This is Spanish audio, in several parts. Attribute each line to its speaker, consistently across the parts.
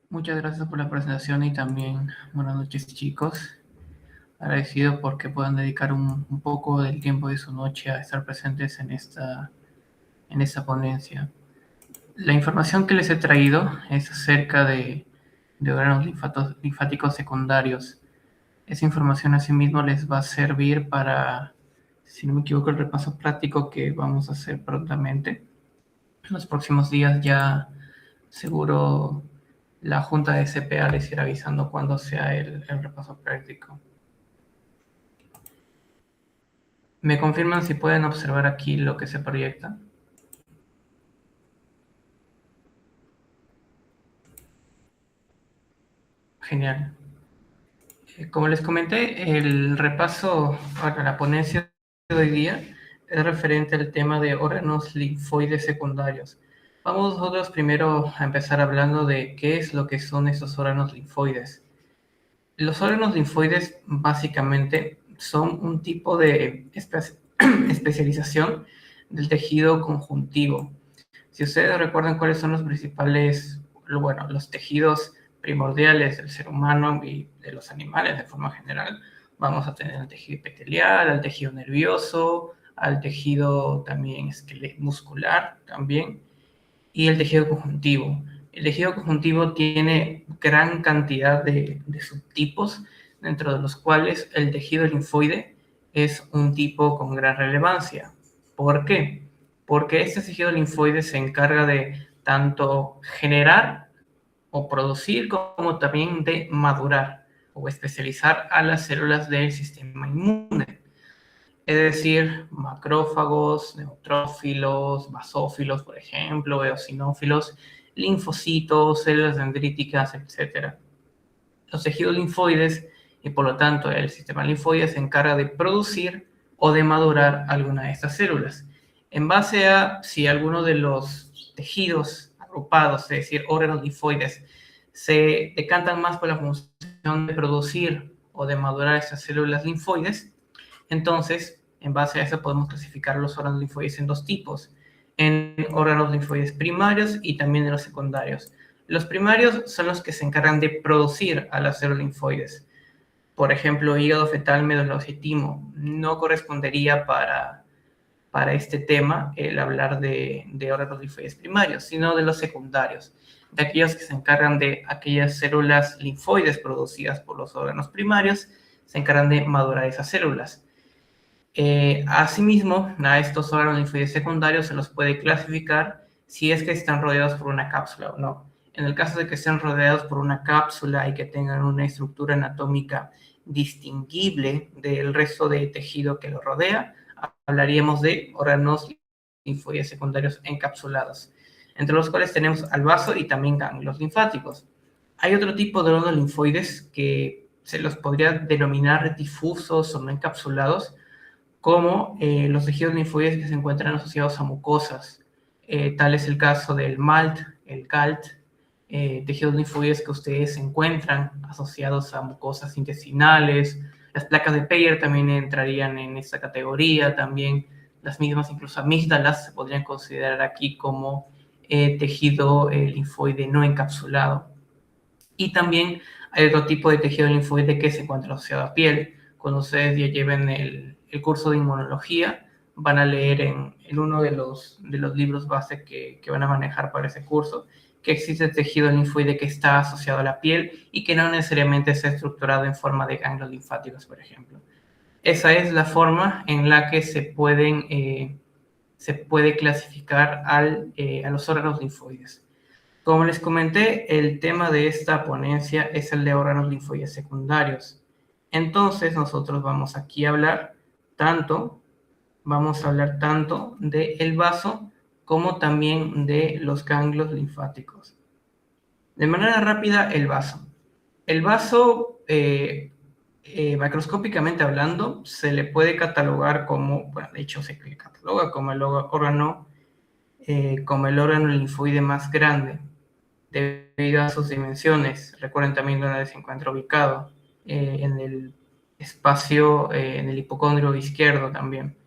Speaker 1: Muchas gracias por la presentación y también buenas noches, chicos. Agradecido porque puedan dedicar un poco del tiempo de su noche a estar presentes en esta ponencia. La información que les he traído es acerca de órganos linfáticos secundarios. Esa información asimismo les va a servir para, si no me equivoco, el repaso práctico que vamos a hacer prontamente. En los próximos días ya seguro la junta de CPA les irá avisando cuándo sea el repaso práctico. ¿Me confirman si pueden observar aquí lo que se proyecta? Genial. Como les comenté, el repaso para la ponencia de hoy día es referente al tema de órganos linfoides secundarios. Vamos nosotros primero a empezar hablando de qué es lo que son esos órganos linfoides. Los órganos linfoides básicamente son un tipo de especialización del tejido conjuntivo. Si ustedes recuerdan cuáles son los principales, bueno, los tejidos primordiales del ser humano y de los animales de forma general, vamos a tener el tejido epitelial, el tejido nervioso, al tejido también muscular también, y el tejido conjuntivo. El tejido conjuntivo tiene gran cantidad de subtipos, dentro de los cuales el tejido linfoide es un tipo con gran relevancia. ¿Por qué? Porque este tejido linfoide se encarga de tanto generar o producir como también de madurar o especializar a las células del sistema inmune. Es decir, macrófagos, neutrófilos, basófilos, por ejemplo, eosinófilos, linfocitos, células dendríticas, etc. Los tejidos linfoides y por lo tanto el sistema linfoide se encarga de producir o de madurar alguna de estas células. En base a si alguno de los tejidos agrupados, es decir, órganos linfoides, se decantan más por la función de producir o de madurar estas células linfoides, entonces, en base a eso podemos clasificar los órganos linfoides en dos tipos, en órganos linfoides primarios y también en los secundarios. Los primarios son los que se encargan de producir a las células linfoides. Por ejemplo, hígado fetal medulocitimo. No correspondería para este tema el hablar de órganos linfoides primarios, sino de los secundarios, de aquellos que se encargan de aquellas células linfoides producidas por los órganos primarios, se encargan de madurar esas células. Asimismo, a estos órganos linfoides secundarios se los puede clasificar si es que están rodeados por una cápsula o no. En el caso de que estén rodeados por una cápsula y que tengan una estructura anatómica distinguible del resto de tejido que lo rodea, hablaríamos de órganos linfoides secundarios encapsulados, entre los cuales tenemos al vaso y también ganglios linfáticos. Hay otro tipo de órganos linfoides que se los podría denominar difusos o no encapsulados, como los tejidos linfoides que se encuentran asociados a mucosas. Tal es el caso del MALT, el GALT, tejidos linfoides que ustedes encuentran asociados a mucosas intestinales. Las placas de Peyer también entrarían en esta categoría. También las mismas, incluso amígdalas, se podrían considerar aquí como tejido linfoide no encapsulado. Y también hay otro tipo de tejido linfoide que se encuentra asociado a piel. Cuando ustedes ya lleven el curso de inmunología, van a leer en uno de los libros base que van a manejar para ese curso, que existe tejido linfoide que está asociado a la piel y que no necesariamente está estructurado en forma de ganglios linfáticos, por ejemplo. Esa es la forma en la que se puede clasificar a los órganos linfoides. Como les comenté, el tema de esta ponencia es el de órganos linfoides secundarios. Entonces, nosotros vamos aquí a hablar vamos a hablar tanto del vaso como también de los ganglios linfáticos. De manera rápida, el vaso. El vaso, macroscópicamente hablando, se le puede catalogar como, bueno, de hecho se le cataloga como como el órgano linfoide más grande, debido a sus dimensiones. Recuerden también dónde se encuentra ubicado, en el espacio, en el hipocondrio izquierdo también.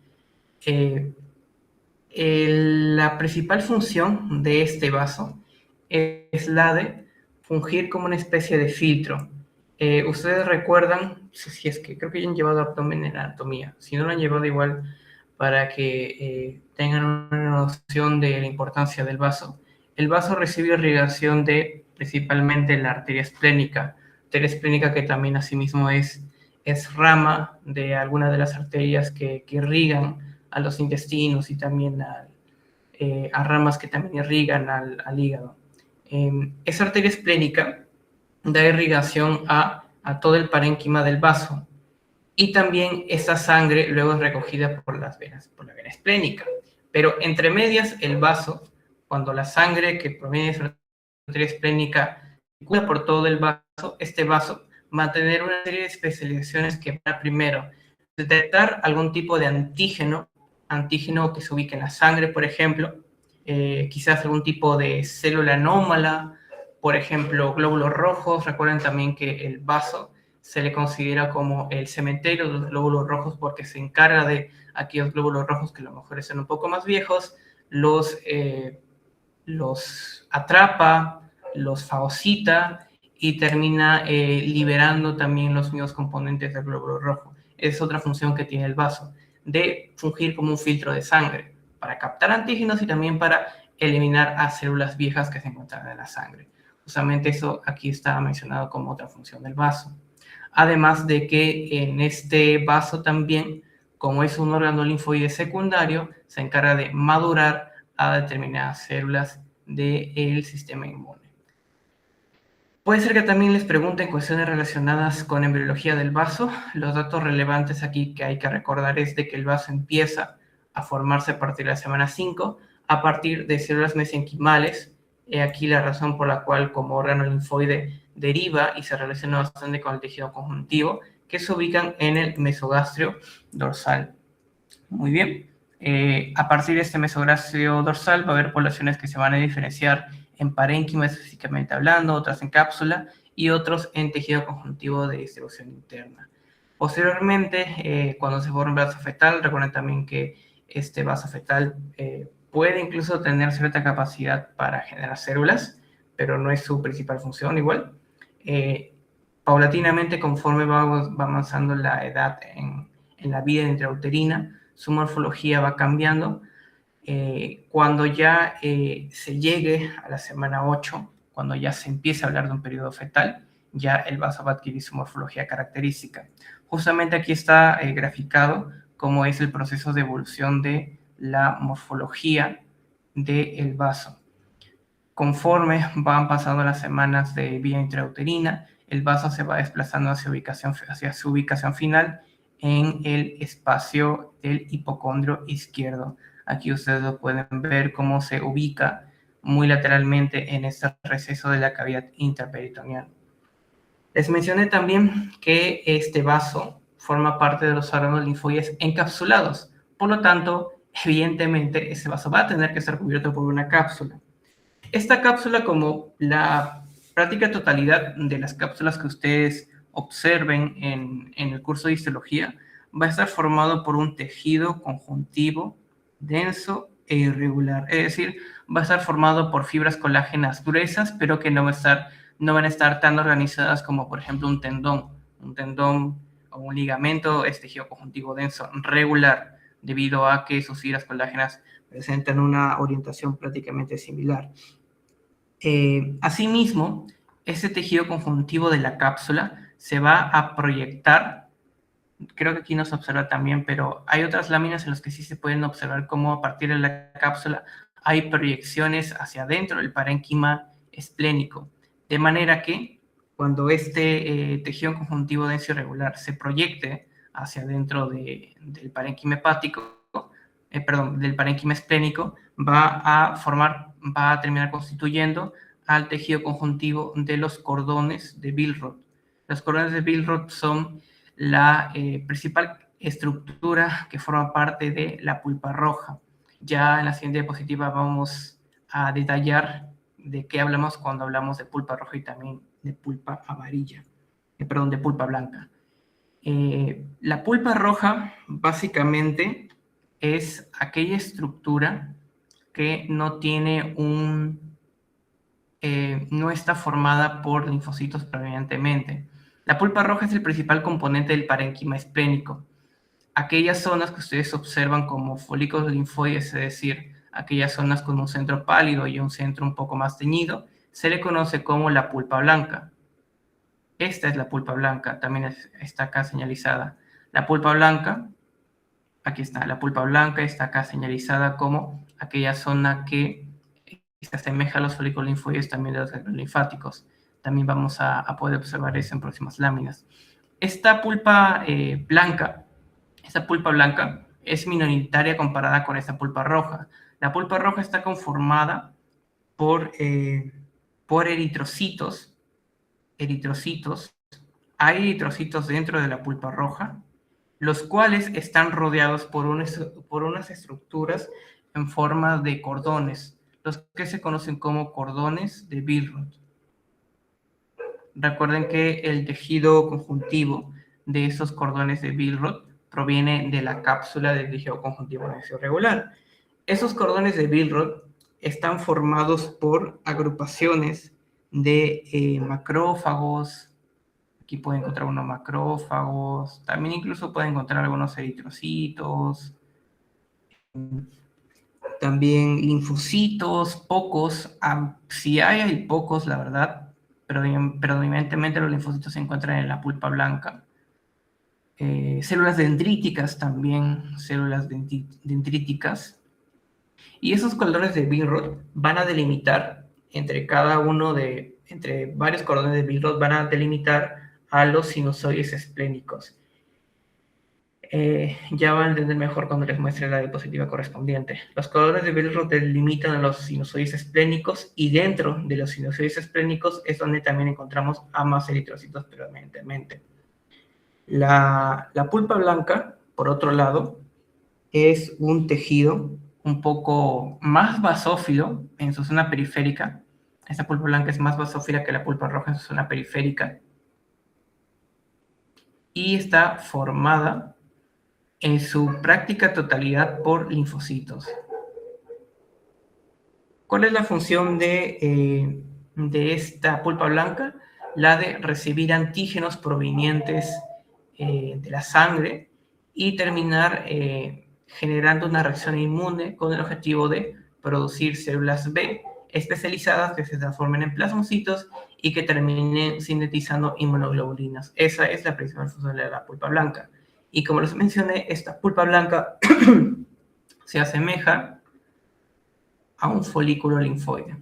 Speaker 1: La principal función de este vaso es la de fungir como una especie de filtro. Ustedes recuerdan, si es que creo que ya han llevado abdomen en anatomía, si no lo han llevado igual para que tengan una noción de la importancia del vaso. El vaso recibe irrigación de principalmente la arteria esplénica que también asimismo es rama de algunas de las arterias que irrigan a los intestinos y también a ramas que también irrigan al hígado. Esa arteria esplénica da irrigación a todo el parénquima del vaso y también esa sangre luego es recogida por las venas, por la vena esplénica. Pero entre medias el vaso, cuando la sangre que proviene de la arteria esplénica circula por todo el vaso, este vaso va a tener una serie de especializaciones que van a primero detectar algún tipo de antígeno que se ubique en la sangre, por ejemplo, quizás algún tipo de célula anómala, por ejemplo, glóbulos rojos. Recuerden también que el vaso se le considera como el cementerio de los glóbulos rojos porque se encarga de aquellos glóbulos rojos que a lo mejor son un poco más viejos, los atrapa, los fagocita y termina liberando también los mismos componentes del glóbulo rojo. Es otra función que tiene el vaso, de fungir como un filtro de sangre, para captar antígenos y también para eliminar a células viejas que se encuentran en la sangre. Justamente eso aquí está mencionado como otra función del vaso. Además de que en este vaso también, como es un órgano linfoide secundario, se encarga de madurar a determinadas células del sistema inmune. Puede ser que también les pregunten cuestiones relacionadas con embriología del vaso. Los datos relevantes aquí que hay que recordar es de que el vaso empieza a formarse a partir de la semana 5, a partir de células mesenquimales. He aquí la razón por la cual como órgano linfoide deriva y se relaciona bastante con el tejido conjuntivo, que se ubican en el mesogastrio dorsal. Muy bien. A partir de este mesogastrio dorsal va a haber poblaciones que se van a diferenciar en parénquima específicamente hablando, otras en cápsula y otros en tejido conjuntivo de distribución interna. Posteriormente, cuando se forma el vaso fetal, recuerden también que este vaso fetal puede incluso tener cierta capacidad para generar células, pero no es su principal función igual. Paulatinamente, conforme va avanzando la edad en la vida intrauterina, su morfología va cambiando. Cuando ya se llegue a la semana 8, cuando ya se empiece a hablar de un periodo fetal, ya el vaso va a adquirir su morfología característica. Justamente aquí está graficado cómo es el proceso de evolución de la morfología del vaso. Conforme van pasando las semanas de vía intrauterina, el vaso se va desplazando hacia su ubicación final en el espacio del hipocondrio izquierdo. Aquí ustedes lo pueden ver cómo se ubica muy lateralmente en este receso de la cavidad interperitoneal. Les mencioné también que este vaso forma parte de los órganos linfoides encapsulados. Por lo tanto, evidentemente, ese vaso va a tener que ser cubierto por una cápsula. Esta cápsula, como la práctica totalidad de las cápsulas que ustedes observen en el curso de histología, va a estar formado por un tejido conjuntivo denso e irregular. Es decir, va a estar formado por fibras colágenas gruesas, pero que no van a estar tan organizadas como, por ejemplo, un tendón. Un tendón o un ligamento es tejido conjuntivo denso regular, debido a que sus fibras colágenas presentan una orientación prácticamente similar. Asimismo, ese tejido conjuntivo de la cápsula se va a proyectar. Creo que aquí no se observa también, pero hay otras láminas en las que sí se pueden observar cómo a partir de la cápsula hay proyecciones hacia adentro del parénquima esplénico. De manera que cuando este tejido conjuntivo denso irregular se proyecte hacia adentro del parénquima hepático, del parénquima esplénico, va a terminar constituyendo al tejido conjuntivo de los cordones de Billroth. Los cordones de Billroth son la principal estructura que forma parte de la pulpa roja. Ya en la siguiente diapositiva vamos a detallar de qué hablamos cuando hablamos de pulpa roja y también de pulpa amarilla, de pulpa blanca. La pulpa roja básicamente es aquella estructura que no tiene no está formada por linfocitos previamente. La pulpa roja es el principal componente del parénquima esplénico. Aquellas zonas que ustedes observan como folículos linfoides, es decir, aquellas zonas con un centro pálido y un centro un poco más teñido, se le conoce como la pulpa blanca. Esta es la pulpa blanca, también está acá señalizada. La pulpa blanca, aquí está, la pulpa blanca está acá señalizada como aquella zona que se asemeja a los folículos linfoides también de los ganglios linfáticos. También vamos a poder observar eso en próximas láminas. Esta pulpa blanca es minoritaria comparada con esta pulpa roja. La pulpa roja está conformada por eritrocitos. Hay eritrocitos dentro de la pulpa roja, los cuales están rodeados por unas estructuras en forma de cordones, los que se conocen como cordones de Billroth. Recuerden que el tejido conjuntivo de esos cordones de Billroth proviene de la cápsula del tejido conjuntivo lacio regular. Esos cordones de Billroth están formados por agrupaciones de macrófagos. Aquí pueden encontrar unos macrófagos, también incluso pueden encontrar algunos eritrocitos, también linfocitos, pocos, si hay pocos, la verdad, pero predominantemente los linfocitos se encuentran en la pulpa blanca. Células dendríticas también, células dendríticas. Y esos cordones de Billroth van a delimitar entre varios cordones de Billroth van a delimitar a los sinusoides esplénicos. Ya van a entender mejor cuando les muestre la diapositiva correspondiente. Los cordones de Billroth delimitan a los sinusoides esplénicos y dentro de los sinusoides esplénicos es donde también encontramos a más eritrocitos predominantemente. La pulpa blanca, por otro lado, es un tejido un poco más basófilo en su zona periférica. Esta pulpa blanca es más basófila que la pulpa roja en su zona periférica. Y está formada en su práctica totalidad por linfocitos. ¿Cuál es la función de esta pulpa blanca? La de recibir antígenos provenientes de la sangre y terminar generando una reacción inmune con el objetivo de producir células B especializadas que se transformen en plasmocitos y que terminen sintetizando inmunoglobulinas. Esa es la principal función de la pulpa blanca. Y como les mencioné, esta pulpa blanca se asemeja a un folículo linfoide.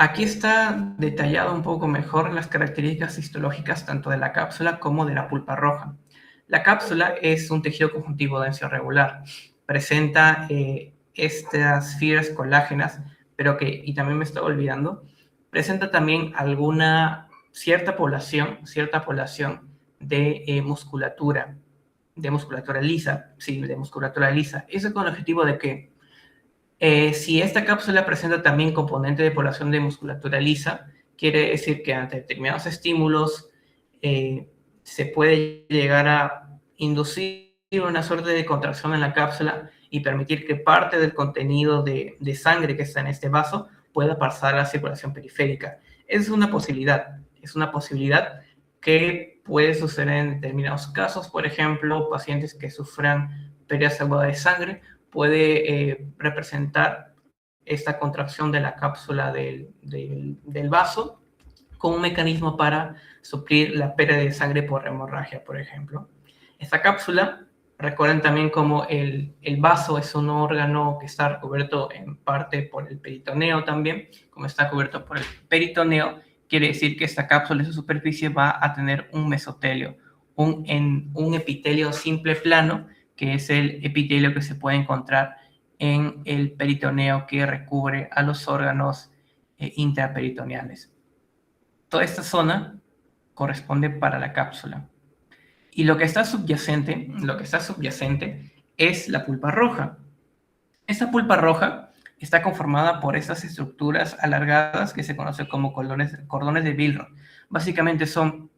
Speaker 1: Aquí está detallado un poco mejor las características histológicas tanto de la cápsula como de la pulpa roja. La cápsula es un tejido conjuntivo denso regular. Presenta estas fibras colágenas, y también me estoy olvidando, presenta también cierta población de musculatura lisa. Sí, de musculatura lisa. Eso con el objetivo de que si esta cápsula presenta también componente de población de musculatura lisa, quiere decir que ante determinados estímulos se puede llegar a inducir una suerte de contracción en la cápsula y permitir que parte del contenido de sangre que está en este vaso pueda pasar a la circulación periférica. Es una posibilidad que puede suceder en determinados casos. Por ejemplo, pacientes que sufran pérdidas agudas de sangre puede representar esta contracción de la cápsula del vaso como un mecanismo para suplir la pérdida de sangre por hemorragia, por ejemplo. Esta cápsula, recuerden también como el vaso es un órgano que está recubierto en parte por el peritoneo también, como está cubierto por el peritoneo, quiere decir que esta cápsula en su superficie va a tener un mesotelio, un epitelio simple plano, que es el epitelio que se puede encontrar en el peritoneo que recubre a los órganos intraperitoneales. Toda esta zona corresponde para la cápsula. Y lo que está subyacente es la pulpa roja. Esta pulpa roja está conformada por estas estructuras alargadas que se conocen como cordones de Billroth. Básicamente son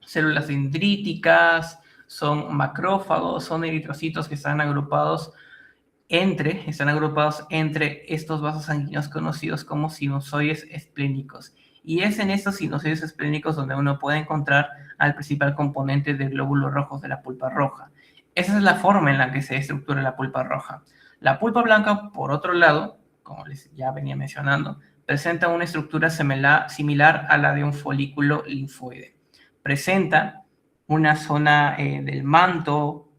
Speaker 1: células dendríticas, Son macrófagos, son eritrocitos que están agrupados entre estos vasos sanguíneos conocidos como sinusoides esplénicos. Y es en estos sinusoides esplénicos donde uno puede encontrar al principal componente de glóbulos rojos de la pulpa roja. Esa es la forma en la que se estructura la pulpa roja. La pulpa blanca, por otro lado, como les ya venía mencionando, presenta una estructura similar a la de un folículo linfoide. Presenta una zona del manto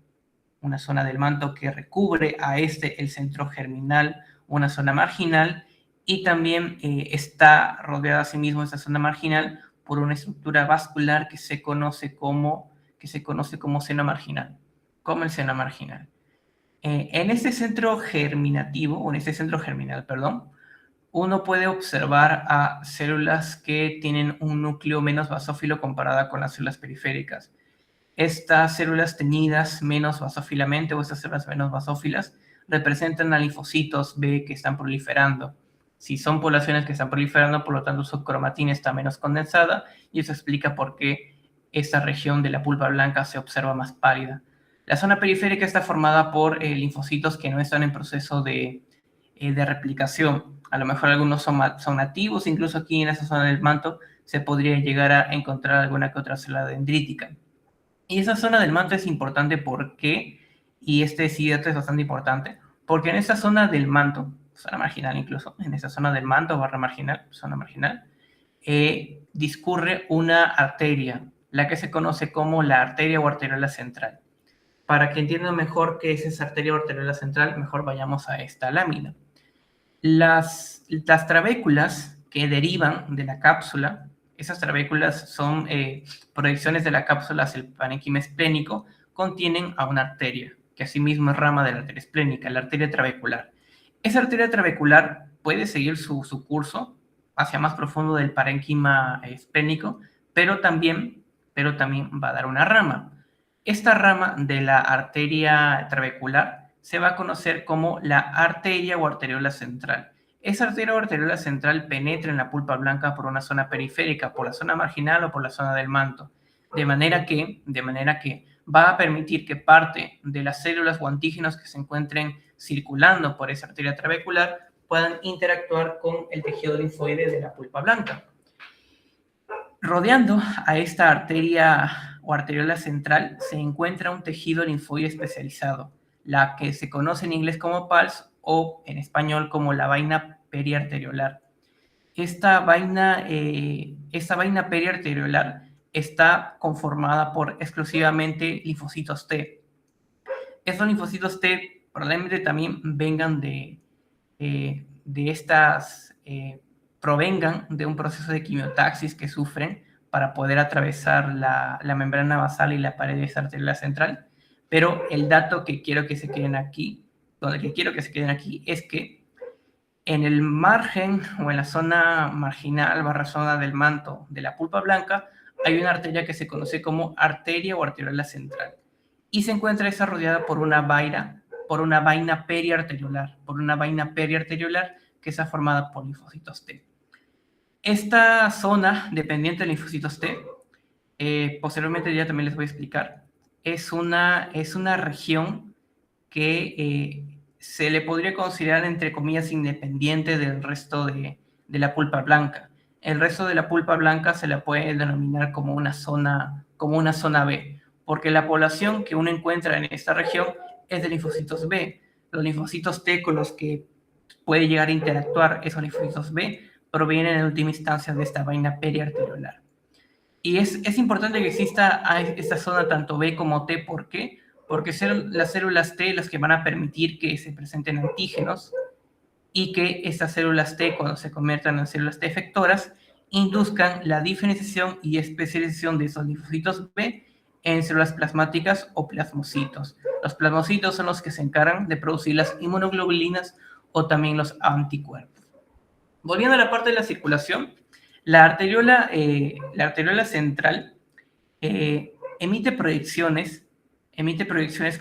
Speaker 1: que recubre a el centro germinal, una zona marginal, y también está rodeada asimismo esta zona marginal por una estructura vascular que se conoce como seno marginal, como el seno marginal. En este centro germinal, uno puede observar a células que tienen un núcleo menos basófilo comparada con las células periféricas. Estas células teñidas menos basófilamente o estas células menos basófilas representan a linfocitos B que están proliferando. Si son poblaciones que están proliferando, por lo tanto su cromatina está menos condensada y eso explica por qué esta región de la pulpa blanca se observa más pálida. La zona periférica está formada por linfocitos que no están en proceso de replicación. A lo mejor algunos son nativos, incluso aquí en esa zona del manto se podría llegar a encontrar alguna que otra célula dendrítica. Y esa zona del manto es importante porque, y este dato es bastante importante, porque en esa zona del manto, zona marginal incluso, en esa zona del manto barra marginal, zona marginal, discurre una arteria, la que se conoce como la arteria o arteriola central. Para que entiendan mejor qué es esa arteria o arteriola central, mejor vayamos a esta lámina. Las trabéculas que derivan de la cápsula, esas trabéculas son proyecciones de la cápsula hacia el parénquima esplénico, contienen a una arteria, que asimismo es rama de la arteria esplénica, la arteria trabecular. Esa arteria trabecular puede seguir su curso hacia más profundo del parénquima esplénico, pero también va a dar una rama. Esta rama de la arteria trabecular se va a conocer como la arteria o arteriola central. Esa arteria o arteriola central penetra en la pulpa blanca por una zona periférica, por la zona marginal o por la zona del manto, de manera que va a permitir que parte de las células o antígenos que se encuentren circulando por esa arteria trabecular puedan interactuar con el tejido linfoide de la pulpa blanca. Rodeando a esta arteria o arteriola central se encuentra un tejido linfoide especializado, la que se conoce en inglés como PALS o en español como la vaina periarteriolar. Esta vaina periarteriolar está conformada por exclusivamente linfocitos T. Estos linfocitos T probablemente también vengan provengan de un proceso de quimiotaxis que sufren para poder atravesar la membrana basal y la pared de esa arteria central. Pero el dato que quiero que se queden aquí, es que en el margen o en la zona marginal barra zona del manto de la pulpa blanca hay una arteria que se conoce como arteria o arteriola central y se encuentra desarrollada por una vaina periarteriolar, que está formada por linfocitos T. Esta zona dependiente de linfocitos T, posteriormente ya también les voy a explicar, es una región que se le podría considerar, entre comillas, independiente del resto de la pulpa blanca. El resto de la pulpa blanca se la puede denominar como una zona B, porque la población que uno encuentra en esta región es de linfocitos B. Los linfocitos T con los que puede llegar a interactuar esos linfocitos B provienen en última instancia de esta vaina periarteriolar. Y es importante que exista esta zona tanto B como T. ¿Por qué? Porque son las células T las que van a permitir que se presenten antígenos y que estas células T, cuando se conviertan en células T efectoras, induzcan la diferenciación y especialización de esos linfocitos B en células plasmáticas o plasmocitos. Los plasmocitos son los que se encargan de producir las inmunoglobulinas o también los anticuerpos. Volviendo a la parte de la circulación, la arteriola central emite proyecciones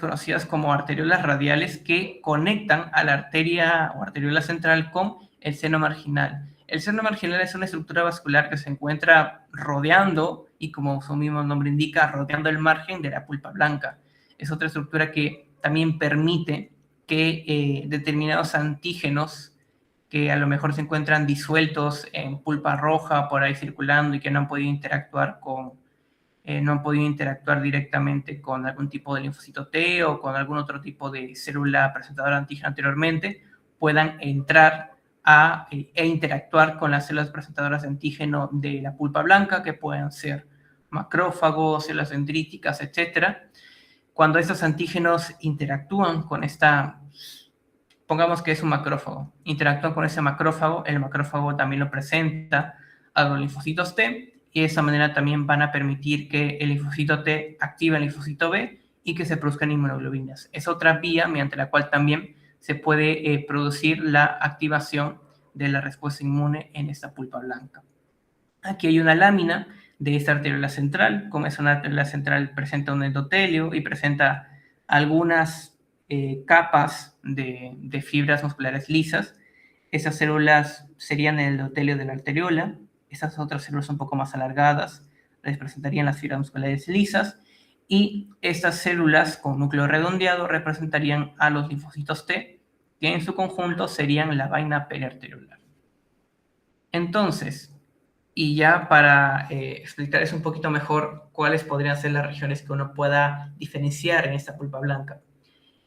Speaker 1: conocidas como arteriolas radiales que conectan a la arteria o arteriola central con el seno marginal. El seno marginal es una estructura vascular que se encuentra rodeando y como su mismo nombre indica, rodeando el margen de la pulpa blanca. Es otra estructura que también permite que determinados antígenos que a lo mejor se encuentran disueltos en pulpa roja por ahí circulando y que no han podido interactuar directamente con algún tipo de linfocito T o con algún otro tipo de célula presentadora de antígeno anteriormente, puedan entrar e interactuar con las células presentadoras de antígeno de la pulpa blanca, que pueden ser macrófagos, células dendríticas, etc. Cuando estos antígenos interactúan con pongamos que es un macrófago, interactúan con ese macrófago, el macrófago también lo presenta a los linfocitos T, y de esa manera también van a permitir que el linfocito T active el linfocito B y que se produzcan inmunoglobinas. Es otra vía mediante la cual también se puede producir la activación de la respuesta inmune en esta pulpa blanca. Aquí hay una lámina de esta arteriola central. Como es una arteriola central, presenta un endotelio y presenta algunas capas de fibras musculares lisas. Esas células serían el endotelio de la arteriola. Esas otras células un poco más alargadas les presentarían las fibras musculares lisas. Y estas células con núcleo redondeado representarían a los linfocitos T, que en su conjunto serían la vaina periarteriolar. Entonces, y ya para explicarles un poquito mejor cuáles podrían ser las regiones que uno pueda diferenciar en esta pulpa blanca.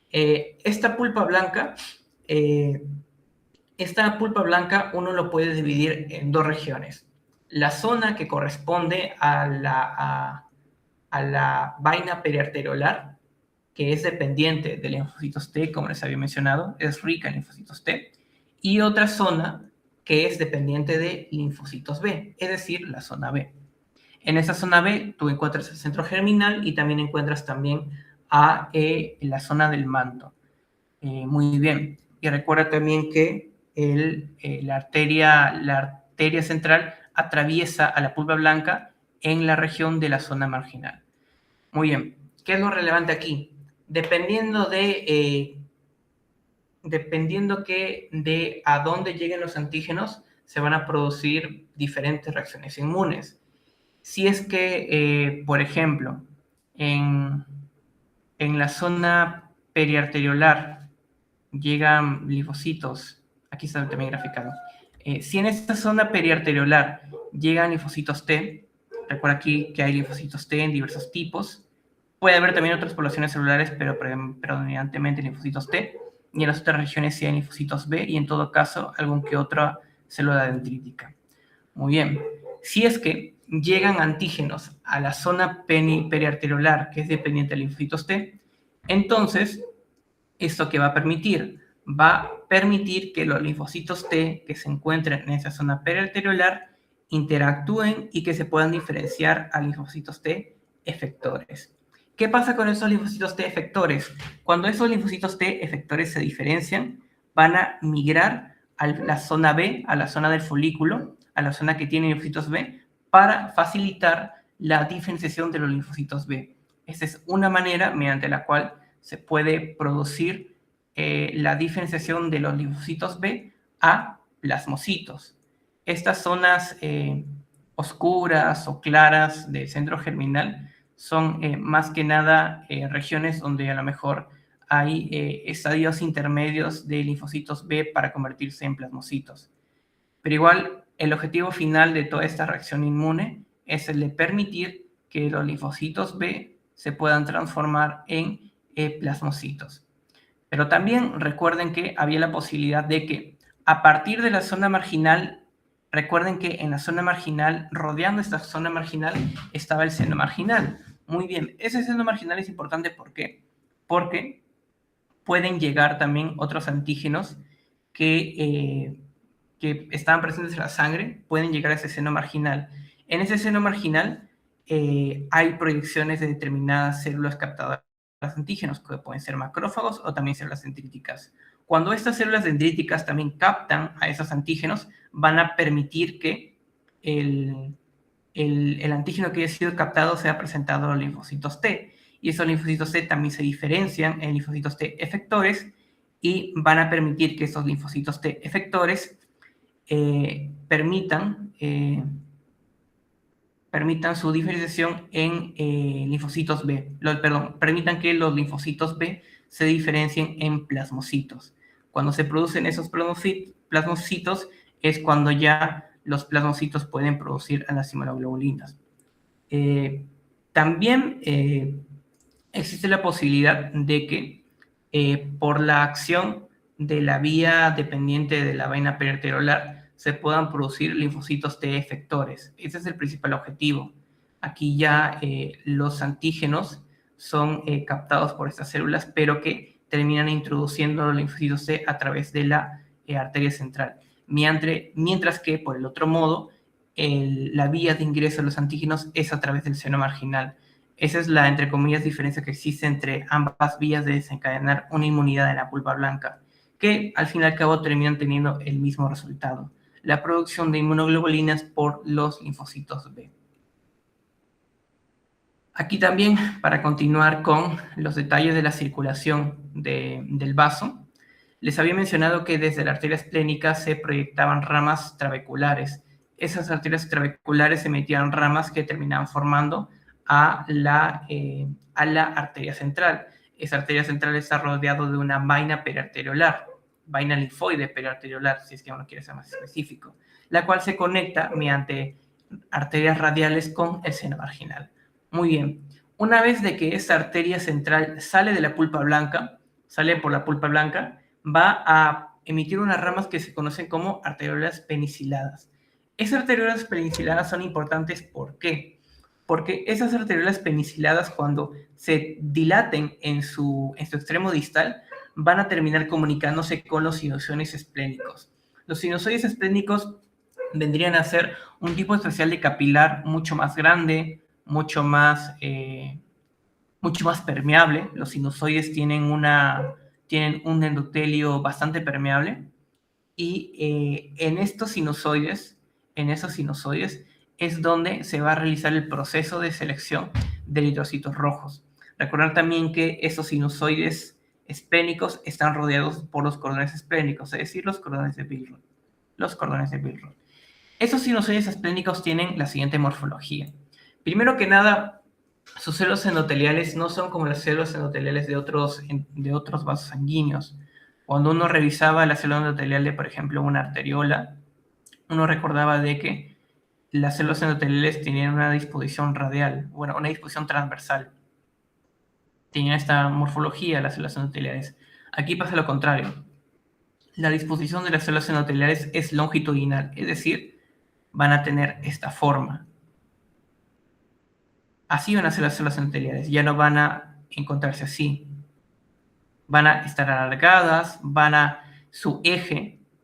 Speaker 1: Esta pulpa blanca uno lo puede dividir en dos regiones. La zona que corresponde a la vaina periarteriolar, que es dependiente de linfocitos T, como les había mencionado, es rica en linfocitos T, y otra zona que es dependiente de linfocitos B, es decir, la zona B. En esa zona B tú encuentras el centro germinal y también encuentras a la zona del manto. Muy bien. Y recuerda también que la arteria central atraviesa a la pulpa blanca en la región de la zona marginal. Muy bien. ¿Qué es lo relevante aquí? Dependiendo de a dónde lleguen los antígenos, se van a producir diferentes reacciones inmunes. Si es que, por ejemplo, en la zona periarteriolar llegan linfocitos, aquí está también graficado, si en esta zona periarteriolar llegan linfocitos T, recuerda aquí que hay linfocitos T en diversos tipos, puede haber también otras poblaciones celulares, pero predominantemente linfocitos T, y en las otras regiones sí hay linfocitos B, y en todo caso algún que otra célula dendrítica. Muy bien. Si es que llegan antígenos a la zona periarteriolar, que es dependiente de linfocitos T, entonces, ¿esto qué va a permitir? Va a permitir que los linfocitos T que se encuentren en esa zona periarteriolar interactúen y que se puedan diferenciar a linfocitos T efectores. ¿Qué pasa con esos linfocitos T efectores? Cuando esos linfocitos T efectores se diferencian, van a migrar a la zona B, a la zona del folículo, a la zona que tiene linfocitos B, para facilitar la diferenciación de los linfocitos B. Esa es una manera mediante la cual se puede producir la diferenciación de los linfocitos B a plasmocitos. Estas zonas oscuras o claras del centro germinal son más que nada regiones donde a lo mejor hay estadios intermedios de linfocitos B para convertirse en plasmocitos. Pero igual, el objetivo final de toda esta reacción inmune es el de permitir que los linfocitos B se puedan transformar en plasmocitos. Pero también recuerden que había la posibilidad de que a partir de la zona marginal, recuerden que en la zona marginal, rodeando esta zona marginal, estaba el seno marginal. Muy bien, ese seno marginal es importante, ¿por qué? Porque pueden llegar también otros antígenos que estaban presentes en la sangre, pueden llegar a ese seno marginal. En ese seno marginal hay proyecciones de determinadas células captadoras de antígenos, que pueden ser macrófagos o también células dendríticas. Cuando estas células dendríticas también captan a esos antígenos, van a permitir que el antígeno que haya sido captado sea presentado a los linfocitos T. Y esos linfocitos T también se diferencian en linfocitos T efectores y van a permitir que esos linfocitos T efectores permitan permitan su diferenciación en linfocitos B. Permitan que los linfocitos B se diferencien en plasmocitos. Cuando se producen esos plasmocitos es cuando ya los plasmocitos pueden producir a las inmunoglobulinas. También existe la posibilidad de que por la acción de la vía dependiente de la vaina periarteriolar se puedan producir linfocitos T efectores. Ese es el principal objetivo. Aquí ya los antígenos son captados por estas células, pero que terminan introduciendo los linfocitos T a través de la arteria central. Mientras que, por el otro modo, la vía de ingreso de los antígenos es a través del seno marginal. Esa es la, entre comillas, diferencia que existe entre ambas vías de desencadenar una inmunidad en la pulpa blanca, que al fin y al cabo terminan teniendo el mismo resultado, la producción de inmunoglobulinas por los linfocitos B. Aquí también, para continuar con los detalles de la circulación del vaso, les había mencionado que desde la arteria esplénica se proyectaban ramas trabeculares. Esas arterias trabeculares emitían ramas que terminaban formando a la arteria central. Esa arteria central está rodeada de una vaina periarteriolar, vaina linfoide periarteriolar, si es que uno quiere ser más específico, la cual se conecta mediante arterias radiales con el seno marginal. Muy bien, una vez de que esta arteria central sale de la pulpa blanca, sale por la pulpa blanca, va a emitir unas ramas que se conocen como arteriolas peniciladas. Esas arteriolas peniciladas son importantes, ¿por qué? Porque esas arteriolas peniciladas, cuando se dilaten en su extremo distal, van a terminar comunicándose con los sinusoides esplénicos. Los sinusoides esplénicos vendrían a ser un tipo especial de capilar mucho más grande, mucho más permeable. Los sinusoides tienen un endotelio bastante permeable, y en esos sinusoides es donde se va a realizar el proceso de selección de eritrocitos rojos. Recordar también que esos sinusoides esplénicos están rodeados por los cordones esplénicos, es decir, los cordones de Billroth. Esos sinusoides esplénicos tienen la siguiente morfología. Primero que nada, sus células endoteliales no son como las células endoteliales de otros vasos sanguíneos. Cuando uno revisaba la célula endotelial de, por ejemplo, una arteriola, uno recordaba de que las células endoteliales tenían una disposición radial, bueno, una disposición transversal. Tenían esta morfología las células endoteliales. Aquí pasa lo contrario. La disposición de las células endoteliales es longitudinal, es decir, van a tener esta forma. Así van a ser las células endoteliales, ya no van a encontrarse así. Van a estar alargadas,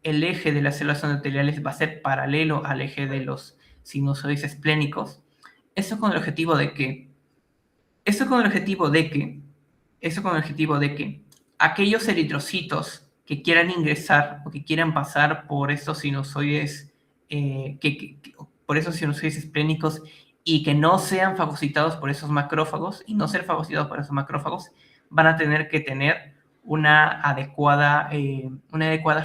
Speaker 1: el eje de las células endoteliales va a ser paralelo al eje de los sinusoides esplénicos. Eso con el objetivo de que aquellos eritrocitos que quieran ingresar o que quieran pasar por esos sinusoides, por esos sinusoides esplénicos, y que no sean fagocitados por esos macrófagos, van a tener que tener una adecuada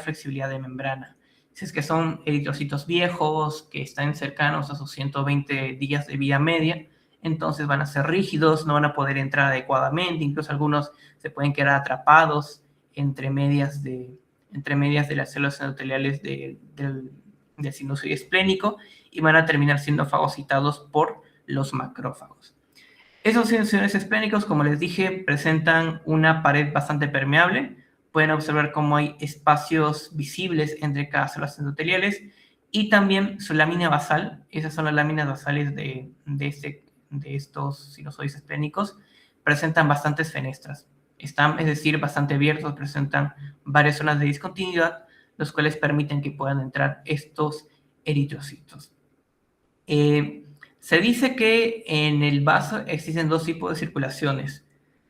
Speaker 1: flexibilidad de membrana. Si es que son eritrocitos viejos, que están cercanos a sus 120 días de vida media, entonces van a ser rígidos, no van a poder entrar adecuadamente, incluso algunos se pueden quedar atrapados entre medias de las células endoteliales del sinusoide esplénico, y van a terminar siendo fagocitados por los macrófagos. Esos sinusoides esplénicos, como les dije, presentan una pared bastante permeable. Pueden observar cómo hay espacios visibles entre cada células endoteliales, y también su lámina basal. Esas son las láminas basales de estos sinusoides esplénicos. Presentan bastantes fenestras. Están, es decir, bastante abiertos, presentan varias zonas de discontinuidad, los cuales permiten que puedan entrar estos eritrocitos. Se dice que en el vaso existen dos tipos de circulaciones: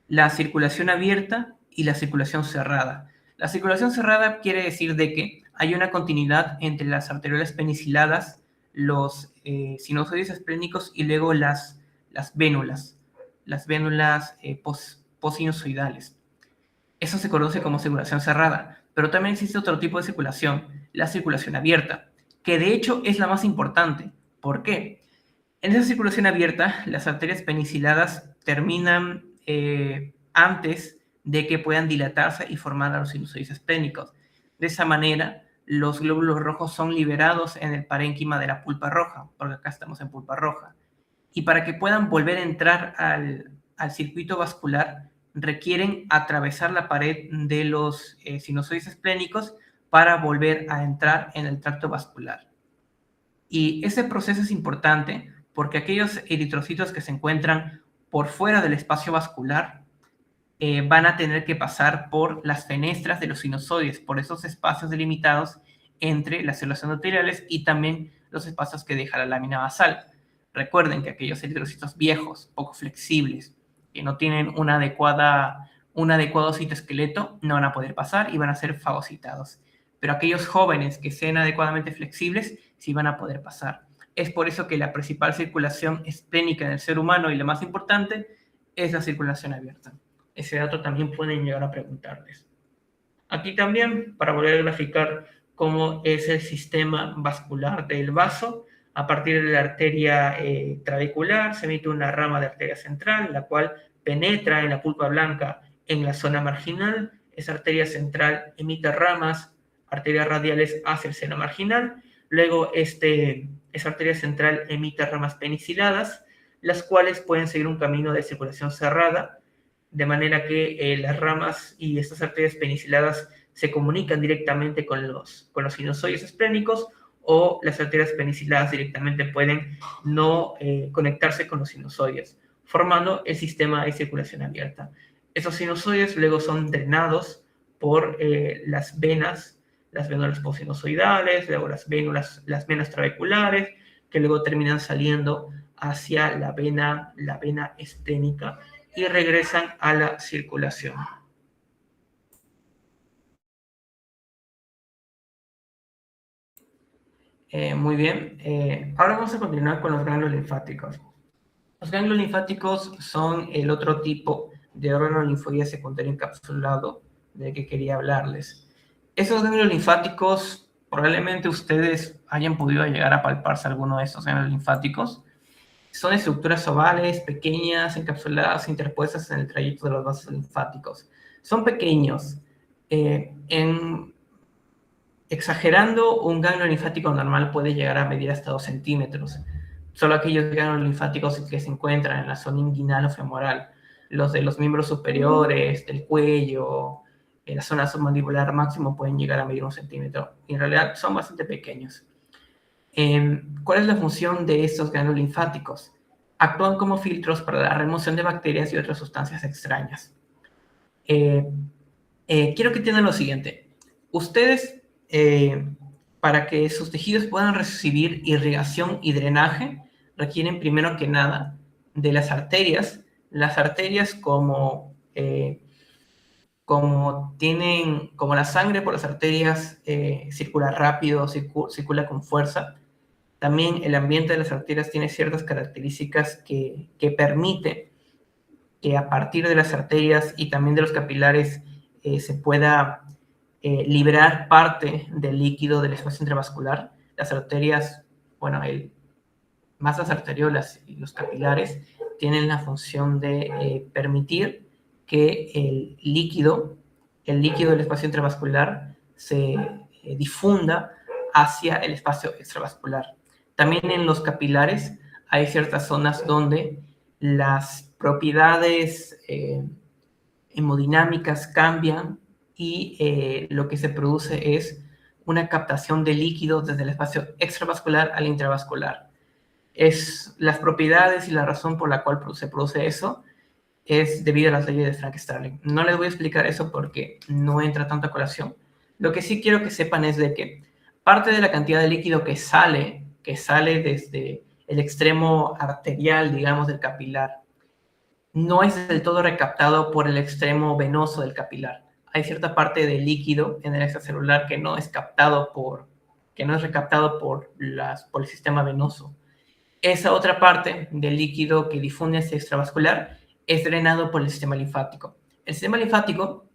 Speaker 1: la circulación abierta y la circulación cerrada. La circulación cerrada quiere decir de que hay una continuidad entre las arteriolas peniciladas, los sinusoides esplénicos y luego las vénulas posinusoidales. Eso se conoce como circulación cerrada, pero también existe otro tipo de circulación, la circulación abierta, que de hecho es la más importante. ¿Por qué? En esa circulación abierta, las arterias peniciladas terminan antes de que puedan dilatarse y formar a los sinusoides esplénicos. De esa manera, los glóbulos rojos son liberados en el parénquima de la pulpa roja, porque acá estamos en pulpa roja. Y para que puedan volver a entrar al circuito vascular, requieren atravesar la pared de los sinusoides esplénicos para volver a entrar en el tracto vascular. Y ese proceso es importante porque aquellos eritrocitos que se encuentran por fuera del espacio vascular van a tener que pasar por las fenestras de los sinusoides, por esos espacios delimitados entre las células endoteliales y también los espacios que deja la lámina basal. Recuerden que aquellos eritrocitos viejos, poco flexibles, que no tienen un adecuado citoesqueleto, no van a poder pasar y van a ser fagocitados. Pero aquellos jóvenes que sean adecuadamente flexibles, sí van a poder pasar. Es por eso que la principal circulación esplénica en el ser humano y la más importante es la circulación abierta. Ese dato también pueden llegar a preguntarles. Aquí también, para volver a graficar cómo es el sistema vascular del vaso, a partir de la arteria trabecular se emite una rama de arteria central, la cual penetra en la pulpa blanca en la zona marginal. Esa arteria central emite ramas, arterias radiales hacia el seno marginal. Luego, esa arteria central emite ramas peniciladas, las cuales pueden seguir un camino de circulación cerrada, de manera que las ramas y estas arterias peniciladas se comunican directamente con los sinusoides esplénicos, o las arterias peniciladas directamente pueden no conectarse con los sinusoides, formando el sistema de circulación abierta. Esos sinusoides luego son drenados por las venas posinusoidales, luego las venas trabeculares, que luego terminan saliendo hacia la vena esplénica y regresan a la circulación. Muy bien. Ahora vamos a continuar con los ganglios linfáticos. Los ganglios linfáticos son el otro tipo de órgano linfoide secundario encapsulado del que quería hablarles. Esos ganglios linfáticos, probablemente ustedes hayan podido llegar a palparse alguno de esos ganglios linfáticos. Son estructuras ovales, pequeñas, encapsuladas, interpuestas en el trayecto de los vasos linfáticos. Son pequeños. Exagerando, un ganglio linfático normal puede llegar a medir hasta 2 centímetros. Solo aquellos ganglios linfáticos que se encuentran en la zona inguinal o femoral, los de los miembros superiores, del cuello, en la zona submandibular máximo pueden llegar a medir 1 centímetro. Y en realidad son bastante pequeños. ¿Cuál es la función de estos ganglios linfáticos? Actúan como filtros para la remoción de bacterias y otras sustancias extrañas. Quiero que entiendan lo siguiente. Ustedes, para que sus tejidos puedan recibir irrigación y drenaje, requieren primero que nada de las arterias. Las arterias como la sangre por las arterias circula rápido, circula con fuerza. También el ambiente de las arterias tiene ciertas características que permite que a partir de las arterias y también de los capilares se pueda liberar parte del líquido del espacio intravascular. Las arterias, más las arteriolas y los capilares tienen la función de permitir que el líquido del espacio intravascular se difunda hacia el espacio extravascular. También en los capilares hay ciertas zonas donde las propiedades hemodinámicas cambian y lo que se produce es una captación de líquidos desde el espacio extravascular al intravascular. Las propiedades y la razón por la cual se produce eso es debido a las leyes de Frank-Starling. No les voy a explicar eso porque no entra tanto a colación. Lo que sí quiero que sepan es de que parte de la cantidad de líquido que sale desde el extremo arterial, digamos, del capilar, no es del todo recaptado por el extremo venoso del capilar. Hay cierta parte de líquido en el extracelular que no es recaptado por el sistema venoso. Esa otra parte del líquido que difunde hacia extravascular es drenado por el sistema linfático. El sistema linfático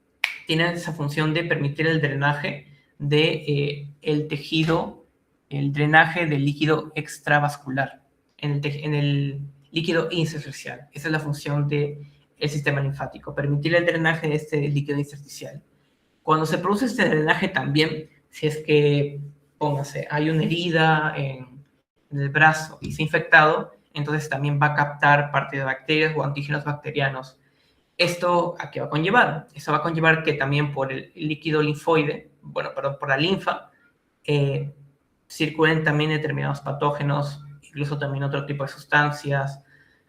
Speaker 1: tiene esa función de permitir el drenaje del tejido, el drenaje del líquido extravascular. en el líquido intersticial. Esa es la función del sistema linfático, permitir el drenaje de este líquido intersticial. Cuando se produce este drenaje también, si es que, póngase, hay una herida en el brazo y se ha infectado, entonces también va a captar parte de bacterias o antígenos bacterianos. ¿Esto a qué va a conllevar? Eso va a conllevar que también por el líquido linfoide, bueno, perdón, por la linfa, circulen también determinados patógenos, incluso también otro tipo de sustancias.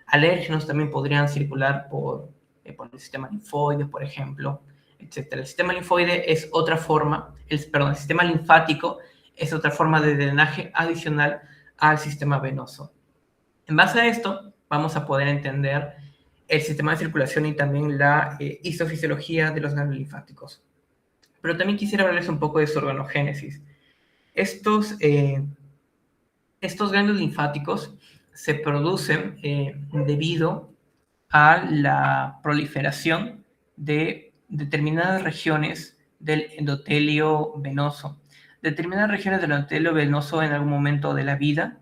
Speaker 1: Alérgenos también podrían circular por el sistema linfoide, por ejemplo, etc. El sistema linfoide es otra forma, el sistema linfático es otra forma de drenaje adicional al sistema venoso. En base a esto, vamos a poder entender el sistema de circulación y también la histofisiología de los ganglios linfáticos. Pero también quisiera hablarles un poco de su organogénesis. Estos ganglios linfáticos se producen debido a la proliferación de determinadas regiones del endotelio venoso. Determinadas regiones del endotelio venoso en algún momento de la vida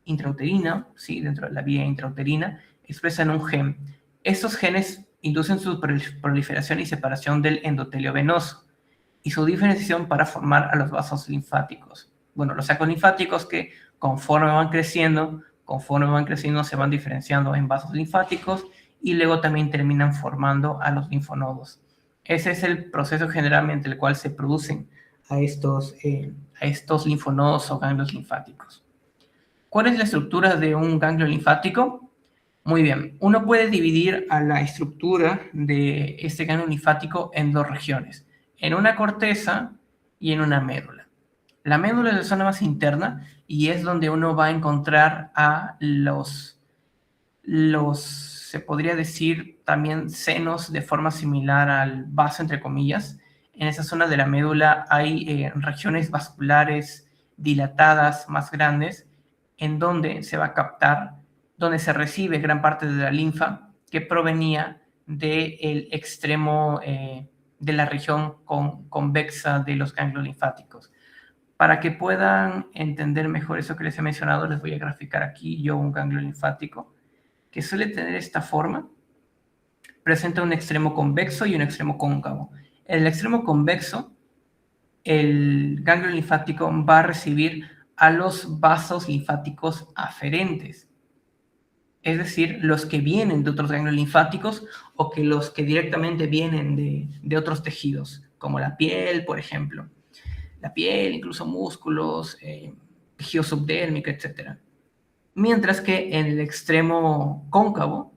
Speaker 1: intrauterina, ¿sí? Dentro de la vía intrauterina, expresan un gen. Estos genes inducen su proliferación y separación del endotelio venoso y su diferenciación para formar a los vasos linfáticos. Bueno, los sacos linfáticos que conforme van creciendo se van diferenciando en vasos linfáticos y luego también terminan formando a los linfonodos. Ese es el proceso generalmente el cual se producen a estos linfonodos o ganglios linfáticos. ¿Cuál es la estructura de un ganglio linfático? Muy bien, uno puede dividir a la estructura de este ganglio linfático en dos regiones, en una corteza y en una médula. La médula es la zona más interna y es donde uno va a encontrar a se podría decir, también senos de forma similar al vaso, entre comillas. En esa zona de la médula hay regiones vasculares dilatadas más grandes en donde se va a captar, donde se recibe gran parte de la linfa que provenía del extremo de la región convexa de los ganglios linfáticos. Para que puedan entender mejor eso que les he mencionado, les voy a graficar aquí yo un ganglio linfático que suele tener esta forma. Presenta un extremo convexo y un extremo cóncavo. En el extremo convexo, el ganglio linfático va a recibir a los vasos linfáticos aferentes, es decir, los que vienen de otros ganglios linfáticos o que los que directamente vienen de otros tejidos, como la piel, por ejemplo. La piel, incluso músculos, tejido subdérmico, etc. Mientras que en el extremo cóncavo,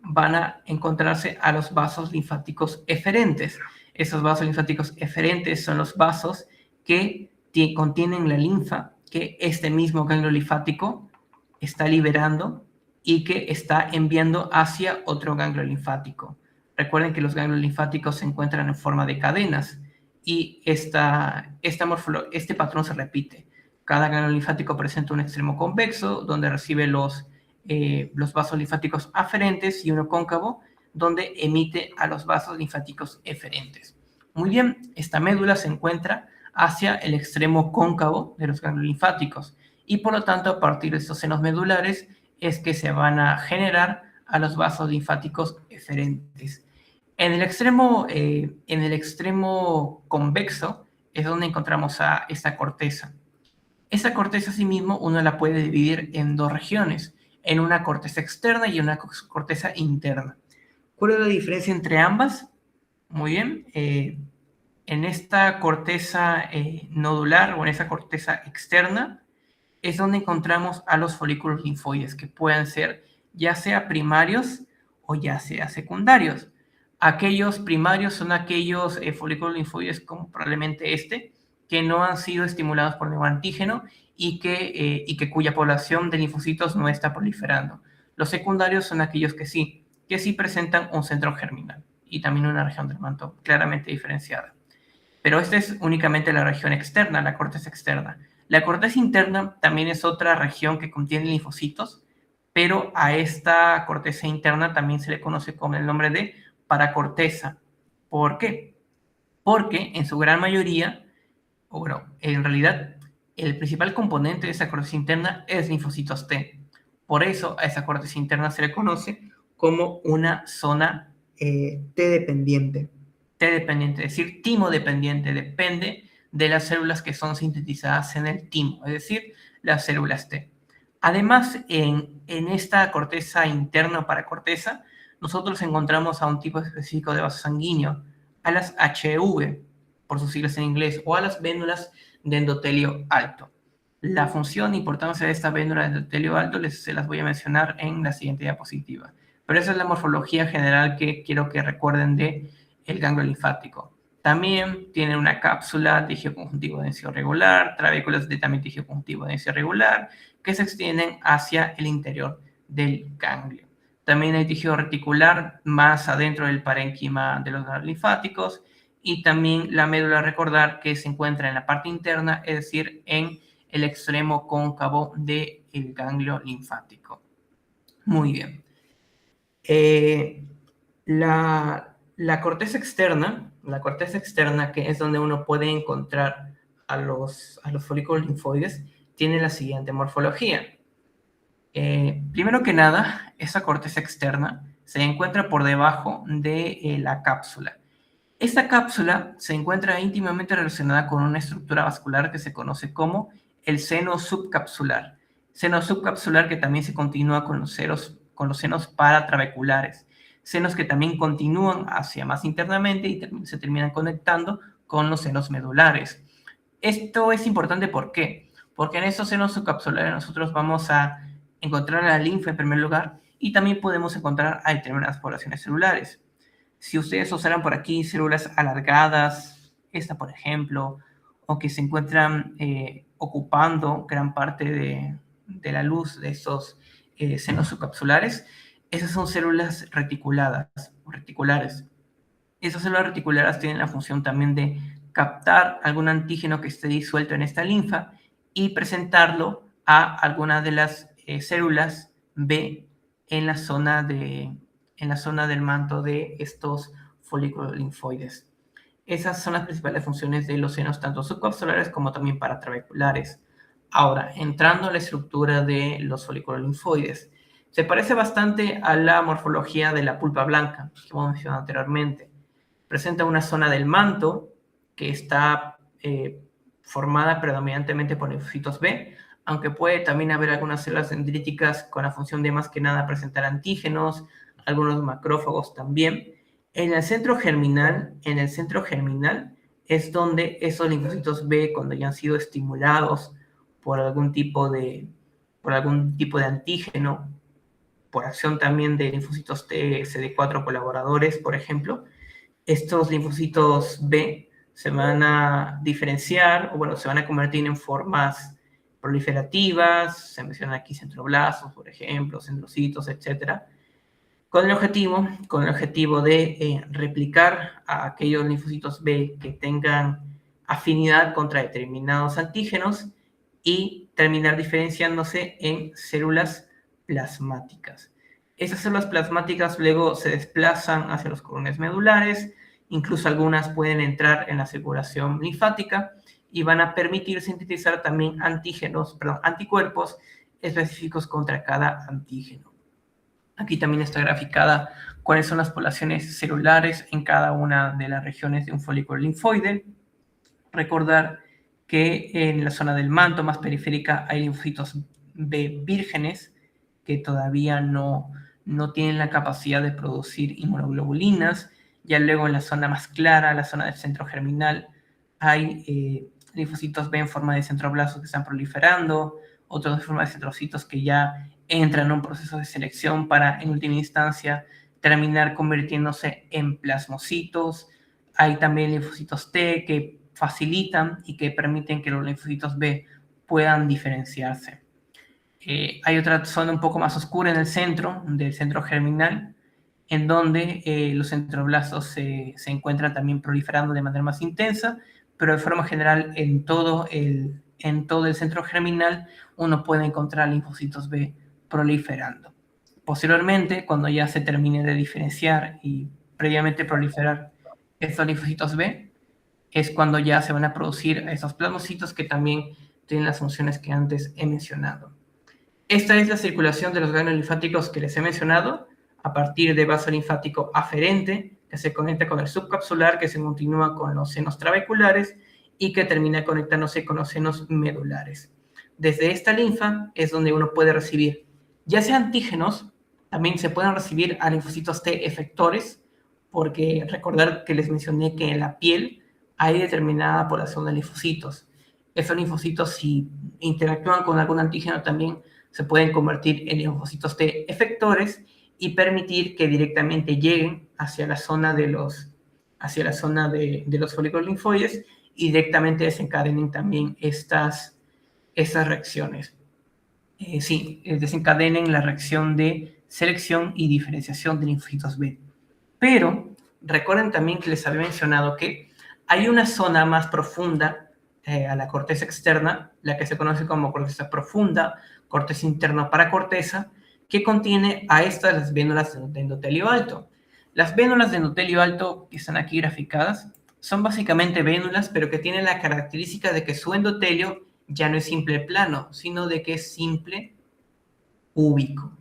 Speaker 1: van a encontrarse a los vasos linfáticos eferentes. Esos vasos linfáticos eferentes son los vasos que contienen la linfa que este mismo ganglio linfático está liberando y que está enviando hacia otro ganglio linfático. Recuerden que los ganglios linfáticos se encuentran en forma de cadenas y este patrón se repite. Cada ganglio linfático presenta un extremo convexo donde recibe los vasos linfáticos aferentes y uno cóncavo donde emite a los vasos linfáticos eferentes. Muy bien, esta médula se encuentra hacia el extremo cóncavo de los ganglios linfáticos y por lo tanto a partir de estos senos medulares es que se van a generar a los vasos linfáticos eferentes. En el extremo convexo es donde encontramos a esta corteza. Esa corteza, asimismo, uno la puede dividir en dos regiones, en una corteza externa y una corteza interna. ¿Cuál es la diferencia entre ambas? Muy bien, en esta corteza nodular o en esa corteza externa es donde encontramos a los folículos linfoides, que pueden ser ya sea primarios o ya sea secundarios. Aquellos primarios son aquellos folículos linfoides como probablemente que no han sido estimulados por ningún antígeno y que cuya población de linfocitos no está proliferando. Los secundarios son aquellos que sí presentan un centro germinal y también una región del manto claramente diferenciada. Pero esta es únicamente la región externa, la corteza externa. La corteza interna también es otra región que contiene linfocitos, pero a esta corteza interna también se le conoce con el nombre de paracorteza. ¿Por qué? Porque en su gran mayoría, o bueno, en realidad el principal componente de esa corteza interna es linfocitos T. Por eso a esa corteza interna se le conoce como una zona T-dependiente. T-dependiente, es decir, timo-dependiente, depende de las células que son sintetizadas en el timo, es decir, las células T. Además, en esta corteza interna o paracorteza, nosotros encontramos a un tipo específico de vaso sanguíneo, a las HV, por sus siglas en inglés, o a las vénulas de endotelio alto. La función e importancia de esta vénula de endotelio alto se las voy a mencionar en la siguiente diapositiva. Pero esa es la morfología general que quiero que recuerden de el ganglio linfático. También tiene una cápsula tejido conjuntivo de densidad regular, trabéculas de también tejido conjuntivo de densidad regular, que se extienden hacia el interior del ganglio. También hay tejido reticular más adentro del parénquima de los ganglios linfáticos, y también la médula, recordar que se encuentra en la parte interna, es decir, en el extremo cóncavo del ganglio linfático. Muy bien. La corteza externa, que es donde uno puede encontrar a los folículos linfoides, tiene la siguiente morfología. Primero que nada, esa corteza externa se encuentra por debajo de la cápsula. Esta cápsula se encuentra íntimamente relacionada con una estructura vascular que se conoce como el seno subcapsular. Seno subcapsular que también se continúa con los senos paratrabeculares. Senos que también continúan hacia más internamente y se terminan conectando con los senos medulares. Esto es importante, ¿por qué? Porque en estos senos subcapsulares nosotros vamos a encontrar la linfa en primer lugar y también podemos encontrar a determinadas poblaciones celulares. Si ustedes observan por aquí células alargadas, esta por ejemplo, o que se encuentran ocupando gran parte de la luz de estos senos subcapsulares, esas son células reticulares. Esas células reticulares tienen la función también de captar algún antígeno que esté disuelto en esta linfa y presentarlo a alguna de las células B en la zona del manto de estos folículos linfoides. Esas son las principales funciones de los senos, tanto subcapsulares como también paratrabeculares. Ahora, entrando a la estructura de los folículos linfoides, se parece bastante a la morfología de la pulpa blanca que hemos mencionado anteriormente. Presenta una zona del manto que está formada predominantemente por linfocitos B, aunque puede también haber algunas células dendríticas con la función de más que nada presentar antígenos, algunos macrófagos también. En el centro germinal es donde esos linfocitos B, cuando ya han sido estimulados por algún tipo de antígeno, por acción también de linfocitos T, CD4 colaboradores, por ejemplo, estos linfocitos B se van a diferenciar, o bueno, se van a convertir en formas proliferativas, se mencionan aquí centroblastos, por ejemplo, centrocitos, etcétera, con el objetivo de replicar a aquellos linfocitos B que tengan afinidad contra determinados antígenos y terminar diferenciándose en células plasmáticas. Esas células plasmáticas luego se desplazan hacia los cordones medulares, incluso algunas pueden entrar en la circulación linfática y van a permitir sintetizar también anticuerpos específicos contra cada antígeno. Aquí también está graficada cuáles son las poblaciones celulares en cada una de las regiones de un folículo linfoide. Recordar que en la zona del manto más periférica hay linfocitos B vírgenes que todavía no tienen la capacidad de producir inmunoglobulinas. Ya luego en la zona más clara, la zona del centro germinal, hay linfocitos B en forma de centroblastos que están proliferando, otros en forma de centrocitos que ya entran en un proceso de selección para, en última instancia, terminar convirtiéndose en plasmocitos. Hay también linfocitos T que facilitan y que permiten que los linfocitos B puedan diferenciarse. Hay otra zona un poco más oscura en el centro, del centro germinal, en donde los centroblastos se encuentran también proliferando de manera más intensa, pero de forma general en todo el centro germinal uno puede encontrar linfocitos B proliferando. Posteriormente, cuando ya se termine de diferenciar y previamente proliferar estos linfocitos B, es cuando ya se van a producir esos plasmocitos que también tienen las funciones que antes he mencionado. Esta es la circulación de los ganglios linfáticos que les he mencionado, a partir de vaso linfático aferente, que se conecta con el subcapsular, que se continúa con los senos trabeculares y que termina conectándose con los senos medulares. Desde esta linfa es donde uno puede recibir, ya sea antígenos, también se pueden recibir a linfocitos T efectores, porque recordar que les mencioné que en la piel hay determinada población de linfocitos. Esos linfocitos, si interactúan con algún antígeno, también se pueden convertir en linfocitos T efectores y permitir que directamente lleguen hacia la zona de los folículos linfoides y directamente desencadenen también estas reacciones. Desencadenen la reacción de selección y diferenciación de linfocitos B. Pero recuerden también que les había mencionado que hay una zona más profunda a la corteza externa, la que se conoce como corteza profunda, corteza interna paracorteza, que contiene a estas las vénulas de endotelio alto. Las vénulas de endotelio alto, que están aquí graficadas, son básicamente vénulas, pero que tienen la característica de que su endotelio ya no es simple plano, sino de que es simple cúbico.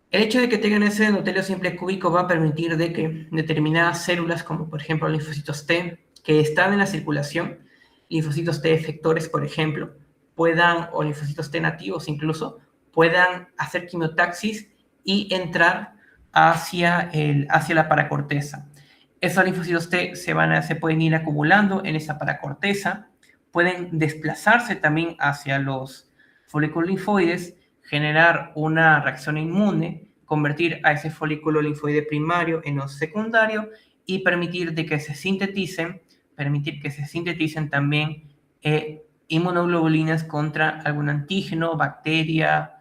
Speaker 1: El hecho de que tengan ese endotelio simple cúbico va a permitir de que determinadas células, como por ejemplo linfocitos T, que están en la circulación, linfocitos T efectores, por ejemplo, o linfocitos T nativos incluso, puedan hacer quimiotaxis y entrar hacia la paracorteza. Esos linfocitos T se pueden ir acumulando en esa paracorteza, pueden desplazarse también hacia los folículos linfoides, generar una reacción inmune, convertir a ese folículo linfoide primario en un secundario y permitir que se sinteticen también inmunoglobulinas contra algún antígeno, bacteria,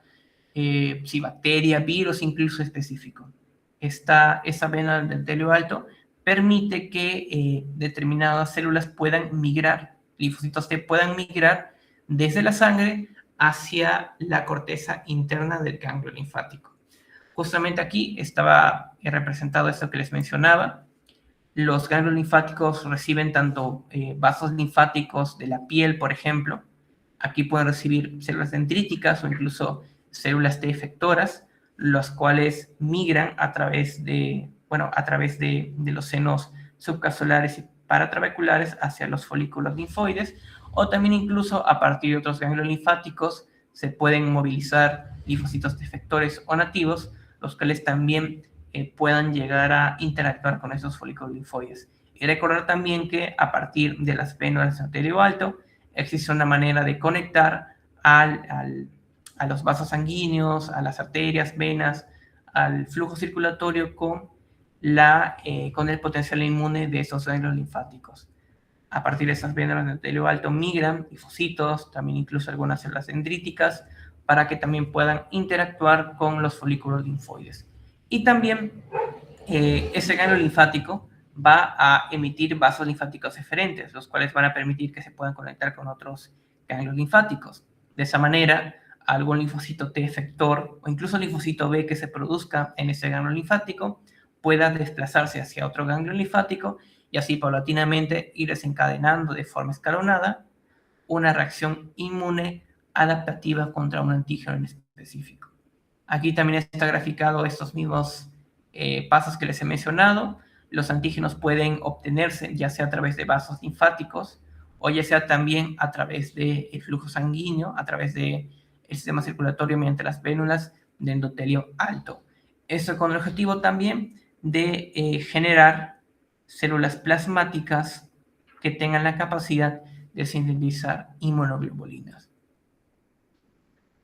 Speaker 1: virus incluso específico. Esa vena del endotelio alto permite que determinadas células puedan migrar, linfocitos T puedan migrar desde la sangre hacia la corteza interna del ganglio linfático. Justamente aquí estaba representado esto que les mencionaba. Los ganglios linfáticos reciben tanto vasos linfáticos de la piel, por ejemplo. Aquí pueden recibir células dendríticas o incluso células T efectoras, las cuales migran a través de los senos subcapsulares y paratrabeculares hacia los folículos linfoides, o también incluso a partir de otros ganglios linfáticos se pueden movilizar linfocitos T efectores o nativos, los cuales también puedan llegar a interactuar con esos folículos linfoides. Y recordar también que a partir de las vénulas del endotelio alto existe una manera de conectar a los vasos sanguíneos, a las arterias, venas, al flujo circulatorio con el potencial inmune de esos ganglios linfáticos. A partir de esas vénulas del endotelio alto migran linfocitos, también incluso algunas células dendríticas, para que también puedan interactuar con los folículos linfoides. Y también ese ganglio linfático va a emitir vasos linfáticos eferentes, los cuales van a permitir que se puedan conectar con otros ganglios linfáticos. De esa manera, algún linfocito T efector o incluso linfocito B que se produzca en ese ganglio linfático pueda desplazarse hacia otro ganglio linfático y así paulatinamente ir desencadenando de forma escalonada una reacción inmune adaptativa contra un antígeno en específico. Aquí también está graficado estos mismos pasos que les he mencionado. Los antígenos pueden obtenerse ya sea a través de vasos linfáticos o ya sea también a través del flujo sanguíneo, a través del sistema circulatorio mediante las vénulas de endotelio alto. Esto con el objetivo también de generar células plasmáticas que tengan la capacidad de sintetizar inmunoglobulinas.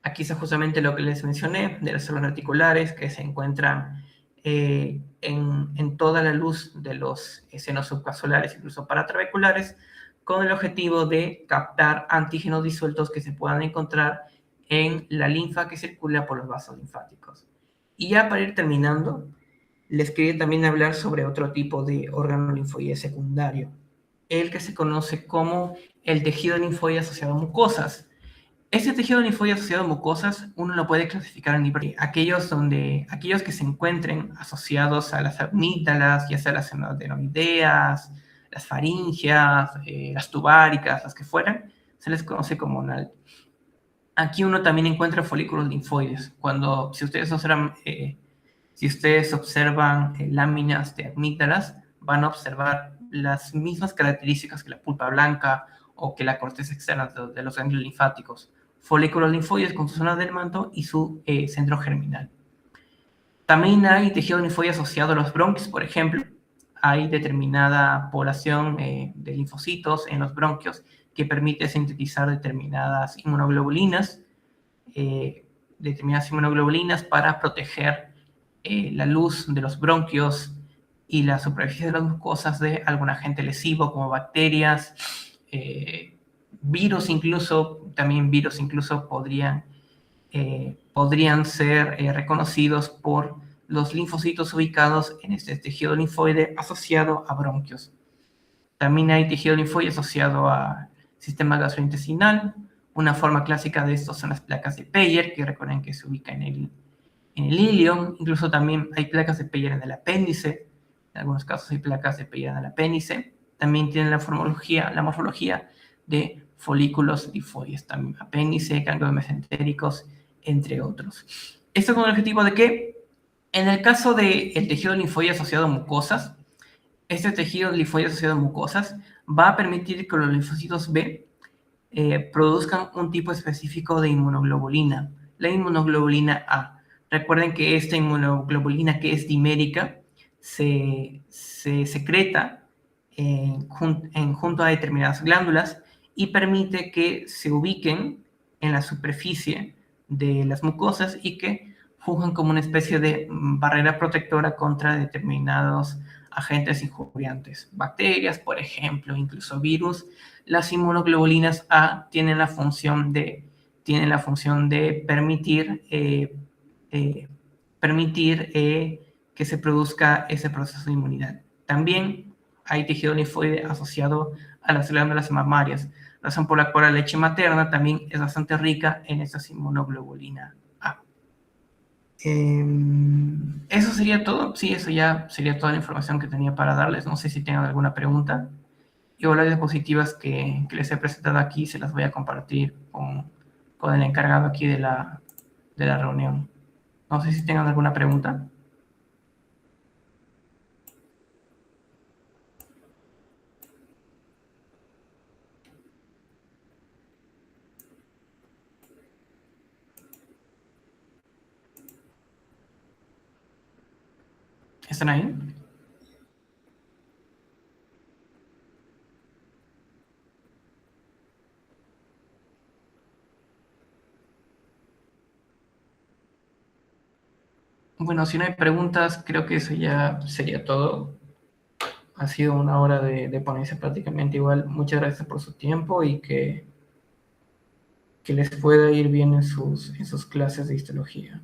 Speaker 1: Aquí está justamente lo que les mencioné de las células reticulares que se encuentran en toda la luz de los senos subcapsulares, incluso paratrabeculares, con el objetivo de captar antígenos disueltos que se puedan encontrar en la linfa que circula por los vasos linfáticos. Y ya para ir terminando, les quería también hablar sobre otro tipo de órgano linfoide secundario, el que se conoce como el tejido linfoide asociado a mucosas. Este tejido linfoide asociado a mucosas uno lo puede clasificar en aquellos que se encuentren asociados a las amígdalas, ya sea las adenoideas, las faringias, las tubáricas, las que fueran, se les conoce como NALT. Aquí uno también encuentra folículos linfoides. Si ustedes observan láminas de amígdalas, van a observar las mismas características que la pulpa blanca o que la corteza externa de los ganglios linfáticos. Folículos linfoides con su zona del manto y su centro germinal. También hay tejido linfoide asociado a los bronquios, por ejemplo. Hay determinada población de linfocitos en los bronquios que permite sintetizar determinadas inmunoglobulinas para proteger la luz de los bronquios y la superficie de las mucosas de algún agente lesivo como bacterias, virus incluso podrían ser reconocidos por los linfocitos ubicados en este tejido linfoide asociado a bronquios. También hay tejido linfoide asociado al sistema gastrointestinal. Una forma clásica de esto son las placas de Peyer, que recuerden que se ubican en el ilion. Incluso también hay placas de Peyer en el apéndice. En algunos casos hay placas de Peyer en el apéndice. También tienen la morfología de folículos linfoides, también apéndice, ganglios mesentéricos, entre otros. Esto con el objetivo de que, en el caso del tejido linfoide asociado a mucosas, este tejido linfoide asociado a mucosas va a permitir que los linfocitos B produzcan un tipo específico de inmunoglobulina, la inmunoglobulina A. Recuerden que esta inmunoglobulina, que es dimérica, se secreta junto a determinadas glándulas y permite que se ubiquen en la superficie de las mucosas y que funjan como una especie de barrera protectora contra determinados agentes injuriantes, bacterias, por ejemplo, incluso virus. Las inmunoglobulinas A tienen la función de permitir que se produzca ese proceso de inmunidad. También hay tejido linfoide asociado a las glándulas mamarias, razón por la cual la leche materna también es bastante rica en esta inmunoglobulina A. Eso sería todo. Sí, eso ya sería toda la información que tenía para darles. No sé si tengan alguna pregunta. Yo las diapositivas que les he presentado aquí se las voy a compartir con el encargado aquí de la reunión. No sé si tengan alguna pregunta. ¿Están ahí? Bueno, si no hay preguntas, creo que eso ya sería todo. Ha sido una hora de ponencia prácticamente igual. Muchas gracias por su tiempo y que les pueda ir bien en sus clases de histología.